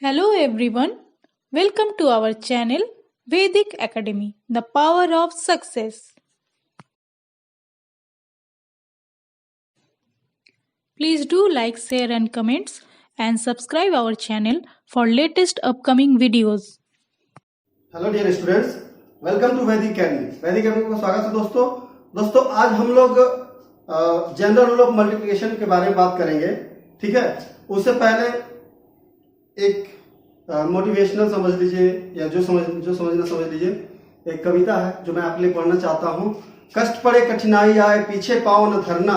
Hello everyone, welcome to our channel Vedic Academy, the power of success. Please do like, share and comments and subscribe our channel for latest upcoming videos. Hello dear students, welcome to Vaidik academy. Vaidik academy को स्वागत है दोस्तों आज हम लोग general rule of multiplication के बारे में बात करेंगे। ठीक है, उससे पहले एक मोटिवेशनल समझ लीजिए या जो समझना समझ लीजिए। एक कविता है जो मैं आपके लिए पढ़ना चाहता हूँ। कष्ट पड़े कठिनाई आए पीछे पाँव न धरना,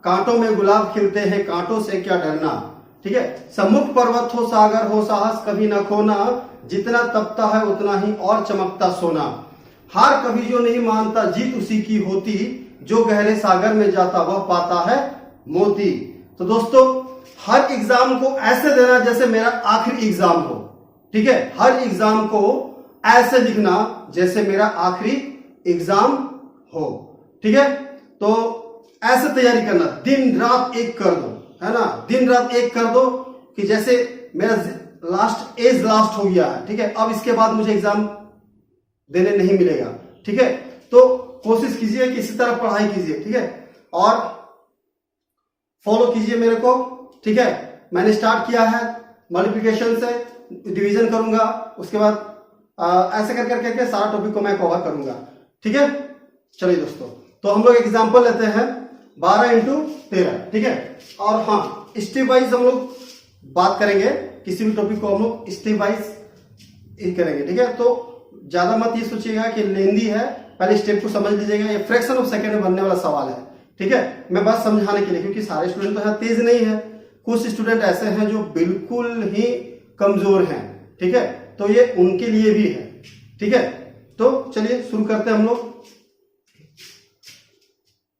कांटों में गुलाब खिलते हैं कांटों से क्या डरना। ठीक है, सम्मुख पर्वत हो सागर हो साहस कभी न खोना, जितना तपता है उतना ही और चमकता सोना। हार कभी जो नहीं मानता जीत उसी की होती, जो गहरे सागर में जाता वह पाता है मोती। तो दोस्तों, हर एग्जाम को ऐसे देना जैसे मेरा आखिरी एग्जाम हो। ठीक है, हर एग्जाम को ऐसे लिखना जैसे मेरा आखिरी एग्जाम हो। ठीक है, तो ऐसे तैयारी करना, दिन रात एक कर दो, है ना, दिन रात एक कर दो कि जैसे मेरा लास्ट हो गया है। ठीक है, अब इसके बाद मुझे एग्जाम देने नहीं मिलेगा। ठीक है, तो कोशिश कीजिए कि इसी तरह पढ़ाई कीजिए। ठीक है, और फॉलो कीजिए मेरे को। ठीक है, मैंने स्टार्ट किया है मल्टीप्लिकेशन से, डिवीजन करूंगा, उसके बाद ऐसे करके सारा टॉपिक को मैं कवर करूंगा। ठीक है, चलिए दोस्तों, तो हम लोग एग्जांपल लेते हैं 12 इंटू 13। ठीक है, और हाँ, स्टेप वाइज हम लोग बात करेंगे। किसी भी टॉपिक को हम लोग स्टेप वाइज करेंगे। ठीक है, तो ज्यादा मत ये सोचिएगा कि लेंदी है, पहले स्टेप को समझ लीजिएगा। ये फ्रैक्शन ऑफ सेकंड में बनने वाला सवाल है। ठीक है, मैं बस समझाने के लिए, क्योंकि सारे स्टूडेंट तो यहाँ तेज नहीं है, कुछ स्टूडेंट ऐसे हैं जो बिल्कुल ही कमजोर हैं। ठीक है, तो ये उनके लिए भी है। ठीक है, तो चलिए शुरू करते हैं हम लोग।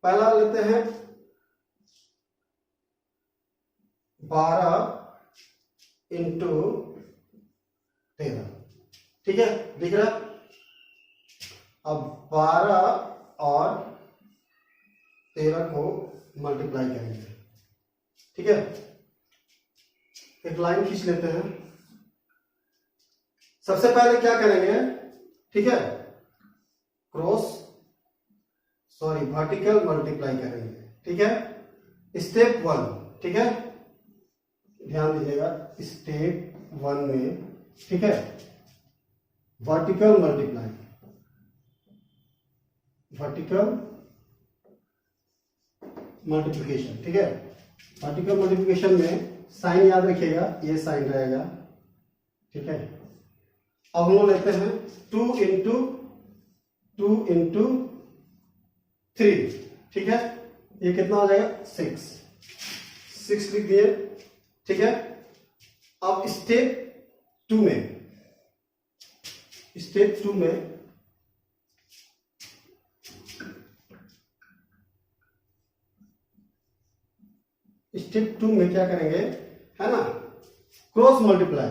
पहला लेते हैं 12 इंटू 13। ठीक है, दिख रहा। अब 12 और 13 को मल्टीप्लाई करेंगे। ठीक है, एक लाइन खींच लेते हैं। सबसे पहले क्या करेंगे, ठीक है, वर्टिकल मल्टीप्लाई करेंगे। ठीक है, स्टेप 1। ठीक है, ध्यान दीजिएगा, स्टेप 1 में, ठीक है, वर्टिकल मल्टीप्लिकेशन। ठीक है, वर्टिकल मल्टीप्लिकेशन में साइन याद रखिएगा, ये साइन रहेगा। ठीक है, अब हम लोग लेते हैं 2 इंटू 3। ठीक है, ये कितना हो जाएगा, 6 लिख दिए। ठीक है, अब स्टेप 2 में क्या करेंगे, है ना, क्रॉस मल्टीप्लाई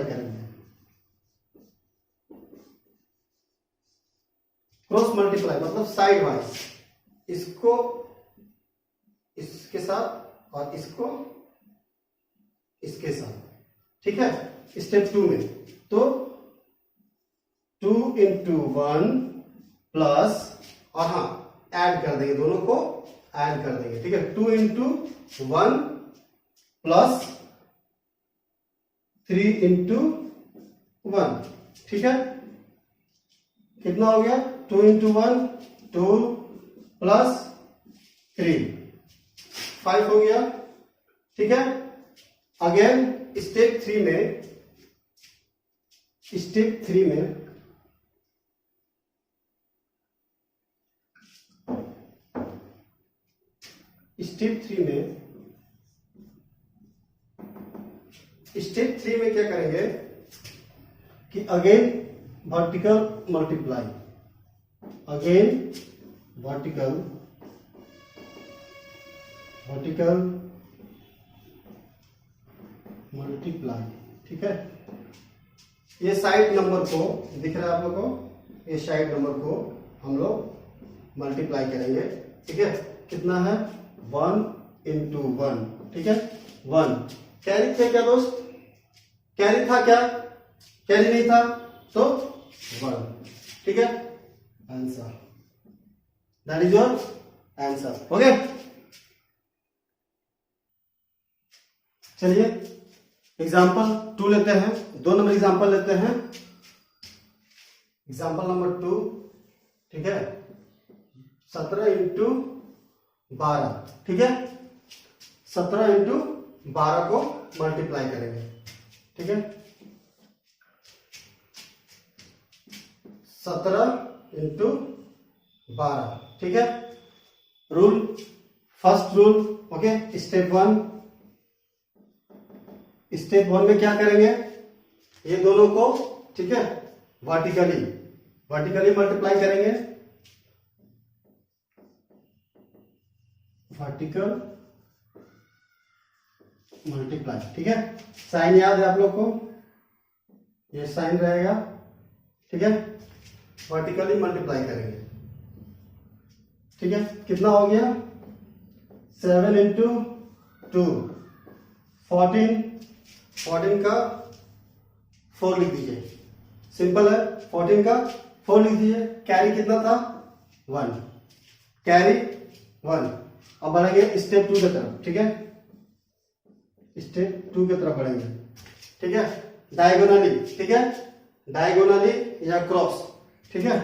करेंगे। क्रॉस मल्टीप्लाई मतलब साइड वाइज, इसको इसके साथ और इसको इसके साथ। ठीक है, स्टेप 2 में तो 2 इंटू 1 प्लस, और हाँ, ऐड कर देंगे, दोनों को ऐड कर देंगे। ठीक है, 2 इंटू 1 प्लस 3 इंटू 1। ठीक है, कितना हो गया, 2 इंटू 1 2 प्लस 3 5 हो गया। ठीक है, अगेन स्टेप 3 में क्या करेंगे कि अगेन वर्टिकल मल्टीप्लाई। ठीक है, ये साइड नंबर को दिख रहा है आप लोगों को, ये साइड नंबर को हम लोग मल्टीप्लाई करेंगे। ठीक है, कितना है, 1 इंटू 1। ठीक है, 1। कैरी थे क्या दोस्त? कैरी था क्या? कैरी नहीं था तो 1। ठीक है, answer, that is your answer. Okay, चलिए एग्जाम्पल 2 लेते हैं, 2 नंबर एग्जाम्पल लेते हैं। एग्जाम्पल नंबर 2, ठीक है, 17 इंटू 12, ठीक है, 17 इंटू 12 को मल्टीप्लाई करेंगे। ठीक है, 17 इंटू 12, ठीक है। Rule, first rule, okay, step 1 में क्या करेंगे, ये दोनों को, ठीक है, वर्टिकली मल्टीप्लाई करेंगे, वर्टिकल मल्टीप्लाई, ठीक है। साइन याद है आप लोग को, ये साइन रहेगा, ठीक है, वर्टिकली मल्टीप्लाई करेंगे। ठीक है, कितना हो गया, 7 इंटू 2 14, 14 का 4 लिख दीजिए, सिंपल है, 14 का 4 लिख दीजिए। कैरी कितना था, 1, कैरी 1। अब बढ़ेंगे स्टेप 2 की तरफ, ठीक है, स्टेप 2 की तरफ बढ़ेंगे, ठीक है, डायगोनली, ठीक है, डायगोनली या क्रॉस, ठीक है,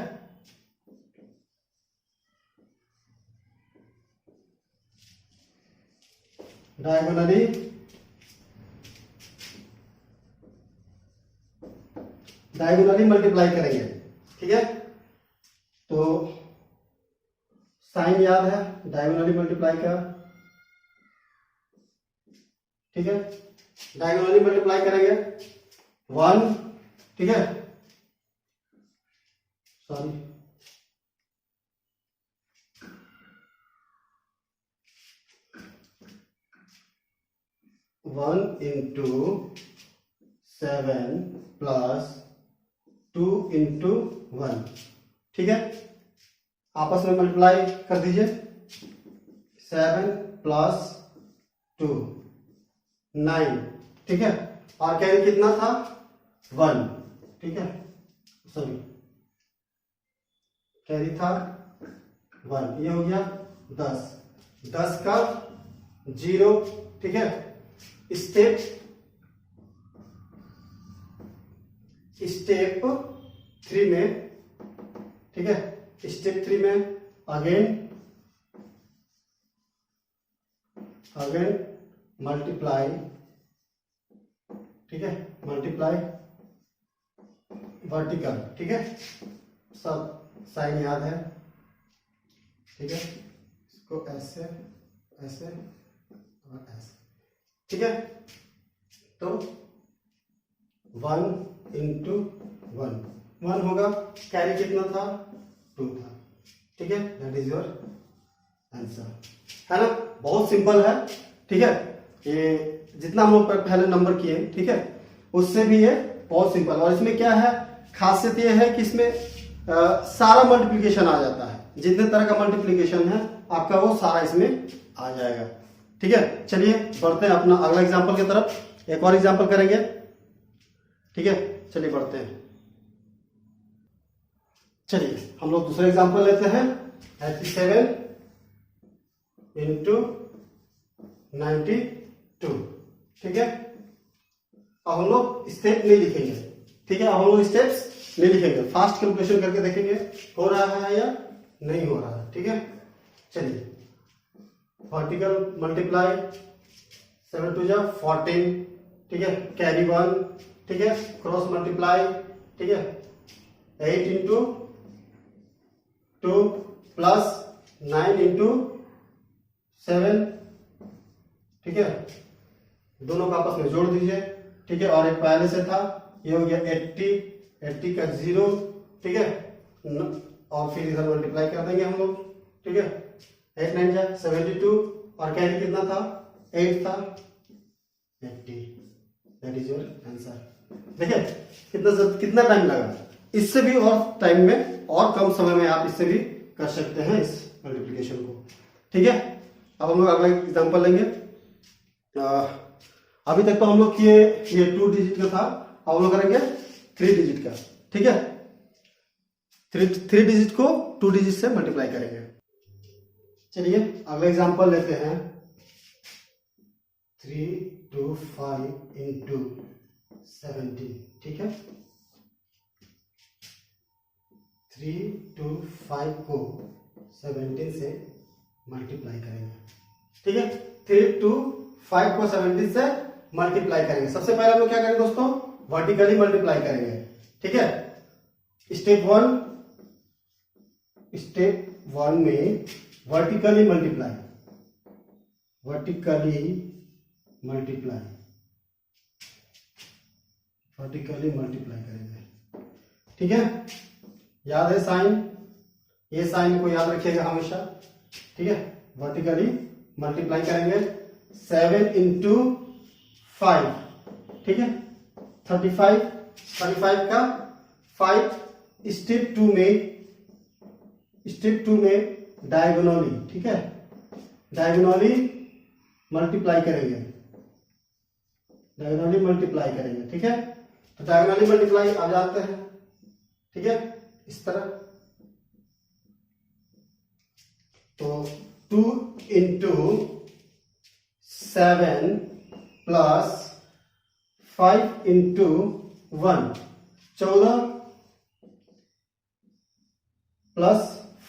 डायगोनली मल्टीप्लाई करेंगे। ठीक है, तो साइन याद है डायगोनली मल्टीप्लाई का, ठीक है, डायगोनली मल्टीप्लाई करेंगे 1, ठीक है, सॉरी 1 इंटू 7 प्लस 2 इंटू 1, ठीक है, आपस में मल्टीप्लाई कर दीजिए, 7 प्लस 2 9, ठीक है, और कैरी कितना था, 1, ठीक है, सॉरी कैरी था 1, ये हो गया 10, 10 का 0, ठीक है। स्टेप 3 में, ठीक है, स्टेप 3 में अगेन मल्टीप्लाई, ठीक है, मल्टीप्लाई वर्टिकल, ठीक है, सब साइन याद है, ठीक है, इसको ऐसे ऐसे और ऐसे, ठीक है, तो 1 इंटू 1 होगा, कैरी कितना था, 2 था, ठीक है, दैट इज योर आंसर, है ना, बहुत सिंपल है। ठीक है, ये जितना हम लोग पहले नंबर किए, ठीक है, उससे भी ये बहुत सिंपल, और इसमें क्या है, खासियत ये है कि इसमें सारा मल्टीप्लिकेशन आ जाता है, जितने तरह का मल्टीप्लिकेशन है आपका वो सारा इसमें आ जाएगा। ठीक है, चलिए बढ़ते हैं अपना अगला एग्जाम्पल की तरफ, एक और एग्जाम्पल करेंगे। ठीक है, चलिए बढ़ते हैं, चलिए हम लोग दूसरा एग्जाम्पल लेते हैं, 87 इंटू 92, ठीक है। अब हम लोग स्टेप नहीं लिखेंगे, ठीक है, अब हम लोग स्टेप्स नहीं लिखेंगे, फास्ट कैलकुलेशन करके देखेंगे हो रहा है या नहीं हो रहा है। ठीक है, चलिए वर्टिकल मल्टीप्लाई 7 2 14, ठीक है, कैरी 1, ठीक है, क्रॉस मल्टीप्लाई, ठीक है, 8 इंटू 2 प्लस 9 इंटू 7, ठीक है, दोनों का आपस में जोड़ दीजिए, ठीक है, और एक पहले से था, ये हो गया 80 का 0, ठीक है, और फिर इधर मल्टीप्लाई कर देंगे हम लोग, ठीक है, 8 9 जा 72, और कैरी कितना था, 8 था, 80, दैट इज योर आंसर। देखिए कितना टाइम लगा, इससे भी और टाइम में और कम समय में आप इससे भी कर सकते हैं इस मल्टीप्लिकेशन को। ठीक है, अब हम लोग अगला एग्जांपल लेंगे, अभी तक तो हम लोग किए ये 2 डिजिट का था, अब हम लोग करेंगे 3 डिजिट का। ठीक है, 3 डिजिट को 2 डिजिट से मल्टीप्लाई करेंगे। चलिए अगला एग्जांपल लेते हैं। 3 2 5 into 17। ठीक है, 3 2 5 को 17 से मल्टीप्लाई करेंगे। ठीक है, 3 2 5 को 17 से मल्टीप्लाई करेंगे। सबसे पहले हम लोग क्या करेंगे दोस्तों, वर्टिकली मल्टीप्लाई करेंगे। ठीक है, स्टेप वन में वर्टिकली मल्टीप्लाई करेंगे। ठीक है, याद है साइन, ये साइन को याद रखिएगा हमेशा। ठीक है, वर्टिकली मल्टीप्लाई करेंगे। 7 into 5। ठीक है, 35 का 5। स्टेप टू में डायगोनली। ठीक है, डायगोनली मल्टीप्लाई करेंगे। ठीक है, तो डायगोनली मल्टीप्लाई आप जानते हैं। ठीक है, इस तरह तो 2 into 7 plus 5 into 1 14 plus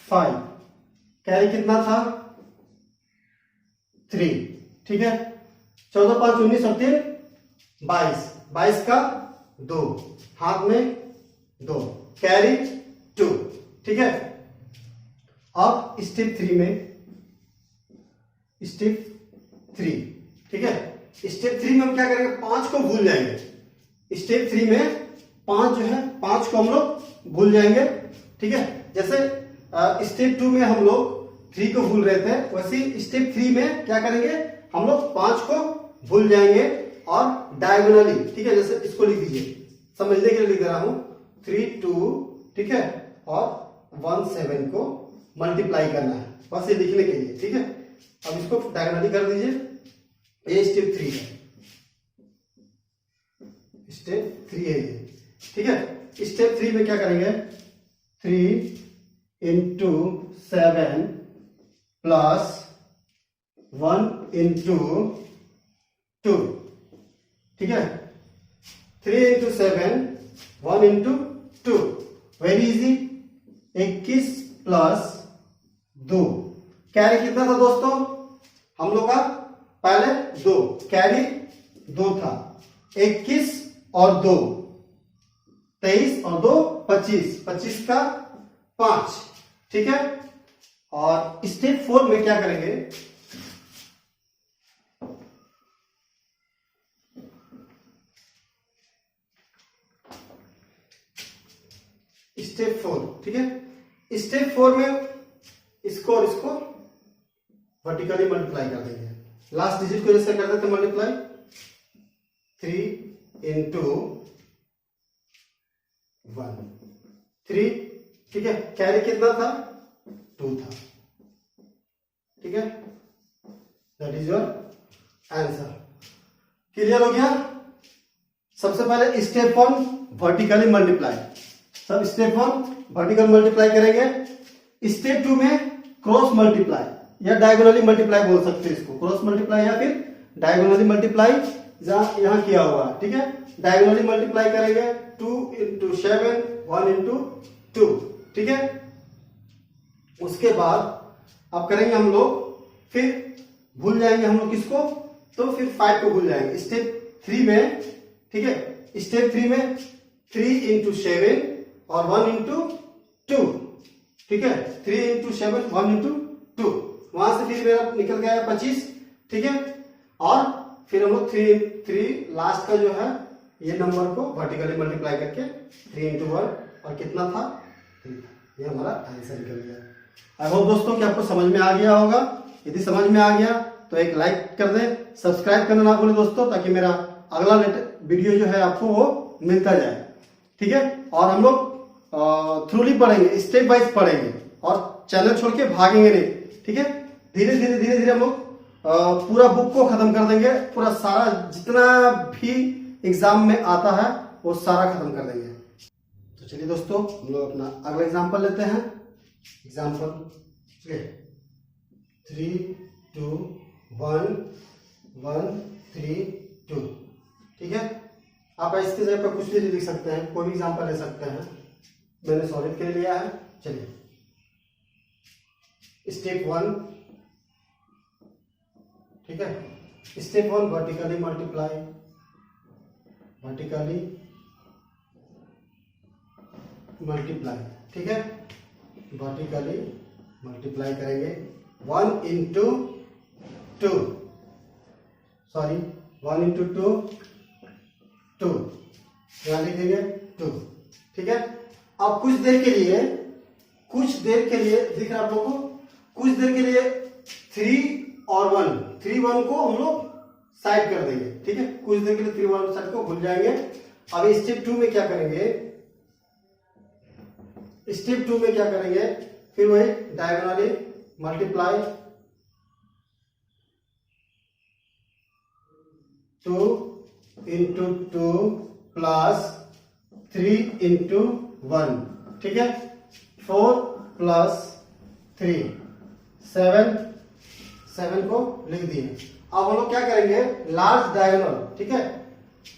5 carry कितना था 3। ठीक है, 14 5 19 और 3 22। 22 का 2 हाथ में 2 कैरी 2। ठीक है, अब स्टेप 3 में ठीक है, स्टेप 3 में हम क्या करेंगे, 5 को भूल जाएंगे। स्टेप 3 में 5 जो है 5 को हम लोग भूल जाएंगे। ठीक है, जैसे स्टेप 2 में हम लोग 3 को भूल रहे थे, वैसे स्टेप 3 में क्या करेंगे, हम लोग 5 को भूल जाएंगे और डायगोनली। ठीक है, जैसे इसको लिख दीजिए, समझने के लिए लिख रहा हूं 3 2। ठीक है, और 1 7 को मल्टीप्लाई करना है, बस ये लिखने के लिए। ठीक है, अब इसको डायगोनली कर दीजिए। ये स्टेप 3 है, स्टेप 3 है ये। ठीक है, स्टेप 3 में क्या करेंगे, 3 into 7 प्लस 1 into 2। ठीक है, 3 into 7 1 into 2, very easy. 21 plus 2 carry कितना था दोस्तों, हम लोग का पहले 2 कैरी 2 था। 21 और 2 23 और 2 25, 25 का 5। ठीक है, और स्टेप 4 में क्या करेंगे, स्टेप 4। ठीक है, स्टेप 4 में इसको और इसको वर्टिकली मल्टीप्लाई कर देंगे। लास्ट डिजिट को जैसे कर देते मल्टीप्लाई, 3 into 1 3। ठीक है, कैरी कितना था 2 था। ठीक है, that is your answer. Clear हो गया। सबसे पहले स्टेप 1 वर्टिकली मल्टीप्लाई, सब स्टेप 1 वर्टिकल मल्टीप्लाई करेंगे। स्टेप 2 में क्रॉस मल्टीप्लाई या डायगोनली मल्टीप्लाई बोल सकते हैं इसको, क्रॉस मल्टीप्लाई या फिर डायगोनली मल्टीप्लाई यहां किया हुआ है। ठीक है, डायगोनली मल्टीप्लाई करेंगे 2 into 7 1 into 2। ठीक है, उसके बाद अब करेंगे हम लोग, फिर भूल जाएंगे हम लोग किसको, तो फिर 5 को भूल जाएंगे स्टेप 3 में। ठीक है, स्टेप 3 में 3 into 7 और 1 into 2। ठीक है, 3 into 7 1 into 2, वहां से फिर मेरा निकल गया 25। ठीक है, और फिर हम लोग 3 लास्ट का जो है ये नंबर को वर्टिकली मल्टीप्लाई करके 3 into 1 और कितना था 3 था। ये हमारा आंसर निकल गया। आई होप दोस्तों कि आपको समझ में आ गया होगा। यदि समझ में आ गया तो एक लाइक कर दें, सब्सक्राइब करना ना भूलें दोस्तों, ताकि मेरा अगला वीडियो जो है आपको वो मिलता जाए। ठीक है, और हम लोग थ्रूली पढ़ेंगे, स्टेप वाइज पढ़ेंगे और चैनल छोड़ के भागेंगे नहीं। ठीक है, धीरे धीरे हम लोग पूरा बुक को खत्म कर देंगे, पूरा सारा जितना भी एग्जाम में आता है वो सारा खत्म कर देंगे। तो चलिए दोस्तों, हम लोग अपना अगला एग्जाम्पल लेते हैं। एग्जाम्पल 3 2 1 1 3 2। ठीक है, आप इसके जगह पर कुछ भी लिख सकते हैं, कोई भी एग्जाम्पल ले सकते हैं। मैंने सॉलिड के लिए लिया है। चलिए स्टेप 1, ठीक है, step 1 vertically multiply, vertically multiply, ठीक है, वर्टिकली मल्टीप्लाई करेंगे 1 इंटू 2, सॉरी 1 इंटू 2 2, यहां लिखेंगे 2। ठीक है, अब कुछ देर के लिए दिख रहा है आप लोगों को, कुछ देर के लिए 3 और 1 को हम लोग साइड कर देंगे। ठीक है, कुछ देर के लिए 3 1 साइड को भूल जाएंगे। अब स्टेप 2 में क्या करेंगे, स्टेप 2 में क्या करेंगे, फिर वही diagonally multiply 2 into 2 plus 3 into 1, ठीक है, 4 प्लस 3 7 को लिख दिए। अब हम लोग क्या करेंगे, लार्ज डायगोनल, ठीक है,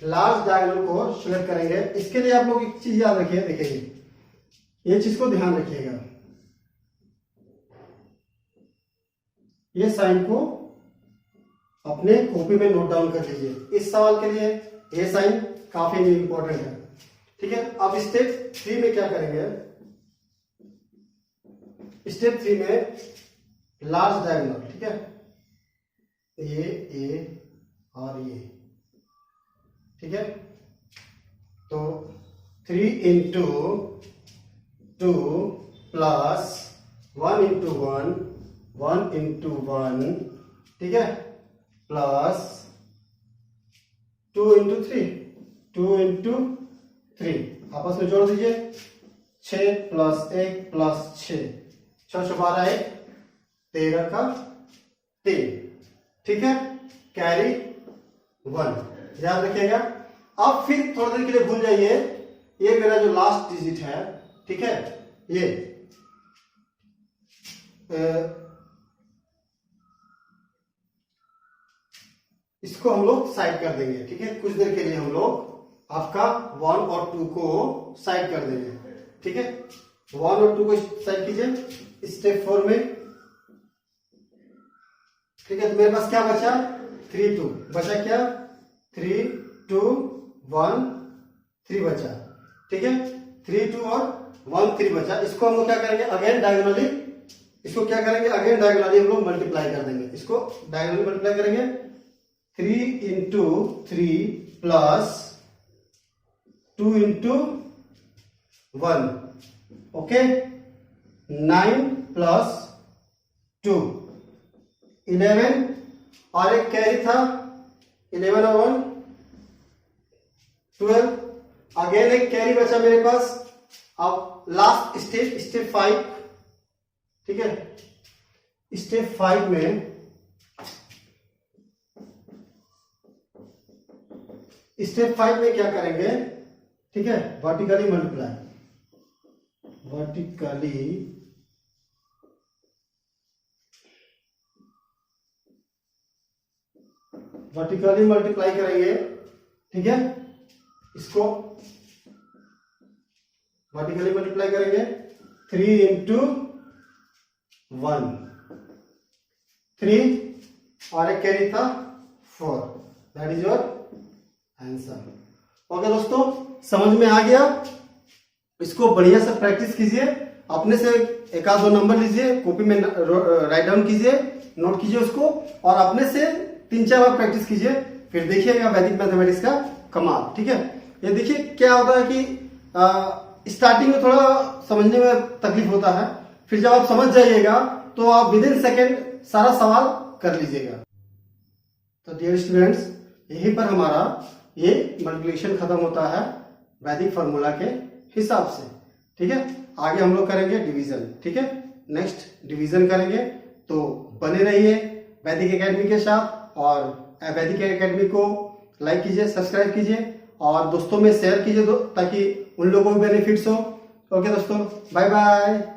लार्ज डायगोनल को सिलेक्ट करेंगे। इसके लिए आप लोग एक चीज याद रखिए, देखिए ये चीज को ध्यान रखिएगा, ये साइन को अपने कॉपी में नोट डाउन कर लीजिए। इस सवाल के लिए ये साइन काफी इंपॉर्टेंट है। ठीक है, अब स्टेप 3 में क्या करेंगे, स्टेप 3 में लार्ज डायगोनल, ठीक है, ये और ये, ठीक है, तो 3 इंटू 2 प्लस 1 इंटू 1 इंटू 1, ठीक है, प्लस 2 इंटू 3 आपस में जोड़ दीजिए, 6 प्लस 1 प्लस 6, 6 12 1 13 का 3, ठीक है, कैरी 1 याद रखिएगा। अब फिर थोड़ी देर के लिए भूल जाइए, ये मेरा जो लास्ट डिजिट है, ठीक है, ये इसको हम लोग साइड कर देंगे। ठीक है, कुछ देर के लिए हम लोग आपका 1 और 2 को साइड कर देंगे। ठीक है, 1 और 2 को साइड कीजिए स्टेप 4 में। ठीक है, तो मेरे पास क्या बचा, 3 2 बचा, क्या 3 2 1 3 बचा। ठीक है, 3 2 और 1 3 बचा। इसको हम लोग क्या करेंगे, अगेन डायगोनली, इसको क्या करेंगे, अगेन डायगोनली हम लोग मल्टीप्लाई कर देंगे। इसको डायगोनली मल्टीप्लाई करेंगे, 3 into 3 plus 2 into 1, okay, 9 plus 2 11, और एक कैरी था 11 और 1 12, अगेन एक कैरी बचा मेरे पास। अब लास्ट स्टेप 5, ठीक है, स्टेप 5 में क्या करेंगे, ठीक है, वर्टिकली मल्टीप्लाई, वर्टिकली मल्टीप्लाई करेंगे। ठीक है, इसको वर्टिकली मल्टीप्लाई करेंगे, 3 इंटू 1 3, और एक कैरी था 4, that is your answer. Okay दोस्तों, समझ में आ गया। इसको बढ़िया से प्रैक्टिस कीजिए, अपने से एक आध 2 नंबर लीजिए, कॉपी में राइट डाउन कीजिए, नोट कीजिए उसको, और अपने से 3-4 बार प्रैक्टिस कीजिए, फिर देखिएगा वैदिक मैथमेटिक्स का कमाल। ठीक है, ये देखिए क्या होता है कि स्टार्टिंग में थोड़ा समझने में तकलीफ होता है, फिर जब आप समझ जाइएगा तो आप विदिन सेकेंड सारा सवाल कर लीजिएगा। तो डियर स्टूडेंट्स, यहीं पर हमारा ये मल्टीप्लिकेशन खत्म होता है वैदिक फार्मूला के हिसाब से। ठीक है, आगे हम लोग करेंगे डिवीजन। ठीक है, नेक्स्ट डिवीजन करेंगे, तो बने रहिए वैदिक एकेडमी के साथ। और वैदिक एकेडमी को लाइक कीजिए, सब्सक्राइब कीजिए और दोस्तों में शेयर कीजिए ताकि उन लोगों को बेनिफिट्स हो। ओके दोस्तों, बाय बाय।